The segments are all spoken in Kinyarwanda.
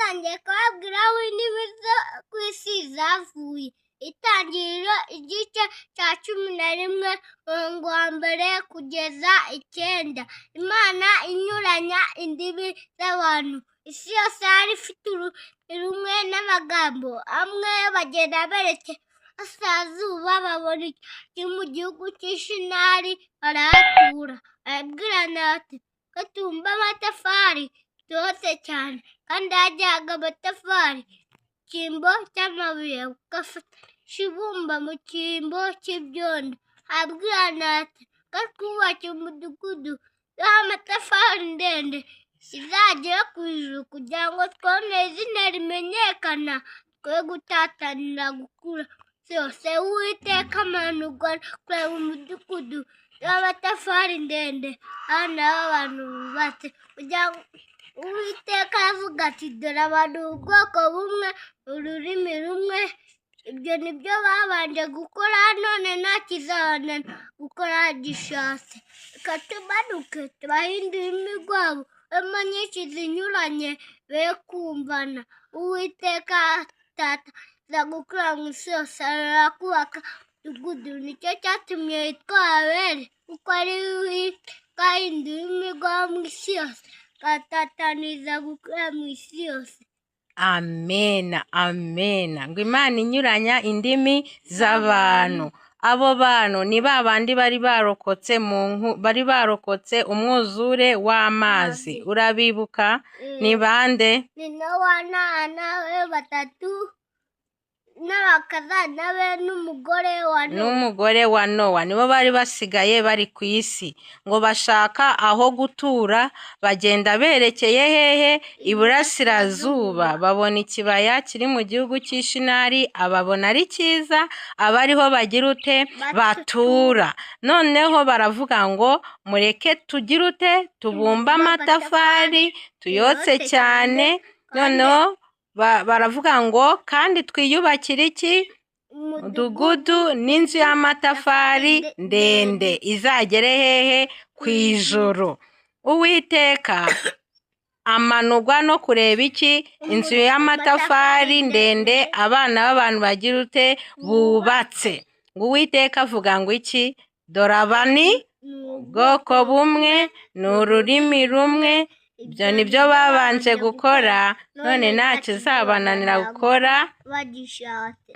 ntangiye kubabwira aho indimi zo ku isi zavuye. Itangiriro igice cya 11 umurongo wa mbere kugeza 9. Imana inyuranya indimi z'abantu. Isi yose yari ifite rumwe n'amagambo amwe bagenda berekera Iburasirazuba babona kiri mu gihugu cy'Ishinari barahatura. Arabwirana ati ko tumba amatafari byose cyane, kandi hajyaga amatafari cyimbo cy'amabuye ugafatisha ibumba mu cyimbo cy'ibyondo. Arabwirana ati ko twubake umudugudu w'amatafari ndende izagera ku ijuru kugira ngo twone izina rimenyekana, twe gutatanira gukura yose. Uwiteka amanurwa kureba umudugudu w'amatafari ndende hano abantu bubatse kugira ngo Uwiteka avuga ati dore abantu ubwoko bumwe ururimi rumwe. Ibyo nibyo babanje gukora, none nta kizabananira gukora gishatse. Reka tumanuke tubahindure imigwabo harimo nyinshi zinyuranye be kumvana. Uwiteka atataza gukora mu isi yose arakubaka umudugudu. Nicyo cyatumye yitwa Abeli, kuko ari we wahinduye imigwabo mu isi yose agatataniza gukora mu isi yose. Amena, amena. Ngo Imana inyuranya indimi z'abantu. Abo bantu ni babandi bari barokotse umwuzure w'amazi. Urabibuka? Ni bande? Ni Nowa n'abana be 3 n'abakazana be n'umugore wa Nowa. Nibo bari basigaye bari ku isi, ngo bashaka aho gutura. Bagenda berekeye hehe? Iburasirazuba. Babona ikibaya kiri mu gihugu cy'Ishinari, ababona ari cyiza, abariho bagira ute? Batura. Noneho baravuga ngo mureke tugire ute? Tubumba amatafari tuyotse cyane. Noneho baravuga ngo kandi twiyubakire iki? Umudugudu n'inzu y'amatafari ndende izagere hehe? Ku ijuru. Uwiteka amanurwa no kureba iki? Inzu y'amatafari ndende abana b'abantu bagira ute? Bubatse. Ngo Uwiteka avuga ngo iki? Dore aba ni ubwoko bumwe, ni ururimi rumwe. Ibyo nibyo babanje gukora, none nta kizabananira gukora bagishatse.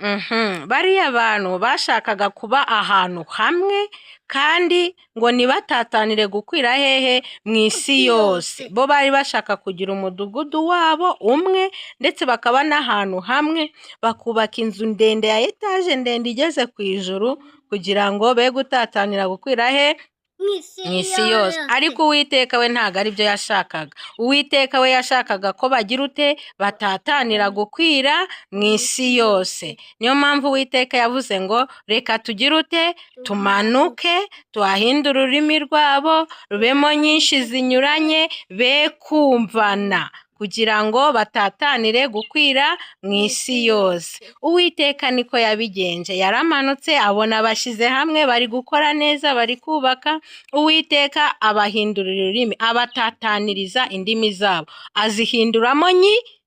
Bariya bantu bashakaga kuba ahantu hamwe, kandi ngo ntibatatanire gukwira hehe? Mu isi yose. Bo bari bashaka kugira umudugudu wabo umwe, ndetse bakaba n'ahantu hamwe, bakubaka inzu ndende ya etaje ndende igeze ku ijuru, kugira ngo be gutatanira gukwira he? Mu isi yose. Ariko Uwiteka we ntabwo ari byo yashakaga. Uwiteka we yashakaga ko bagira ute? Batatanira gukwira mu isi yose. Niyo mpamvu Uwiteka yavuze ngo reka tugire ute? Tumanuke tuhahindure ururimi rwabo rubemo nyinshi zinyuranye be kumvana, kugira ngo batatanire gukwira mu isi yose. Uwiteka niko yabigenje. Yaramanutse abona bashyize hamwe, bari gukora neza, bari kubaka. Uwiteka abahindurira ururimi, abatataniriza indimi zabo, azihinduramo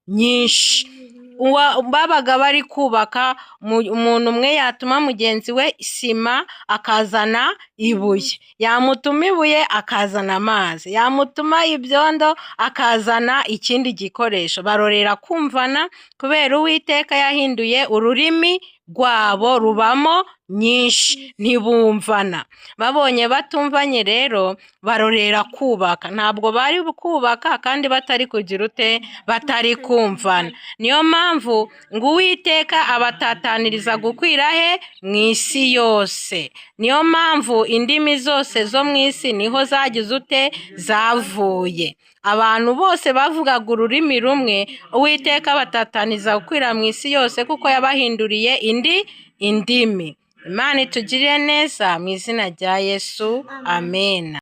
nyinshi. Babaga bari kubaka, umuntu umwe yatuma mugenzi we sima akazana ibuye, yamutuma ibuye akazana amazi, yamutuma ibyondo akazana ikindi gikoresho. Barorera kumvana kubera Uwiteka yahinduye ururimi rwabo rubamo nyinshi, ntibumvana. Babonye batumvanye rero barorera kubaka. Ntabwo bari kubaka kandi batari kugira ute? Batari kumvana. Niyo mpamvu ngo Uwiteka abatataniriza gukwira he? Mu isi yose. Niyo mpamvu indimi zose zo mu isi niho zagize ute? Zavuye. Abantu bose bavugaga ururimi rumwe, Uwiteka batataniza gukwira mu isi yose kuko yabahinduriye indimi. Imana itugirire neza mu izina rya Yesu. Amen.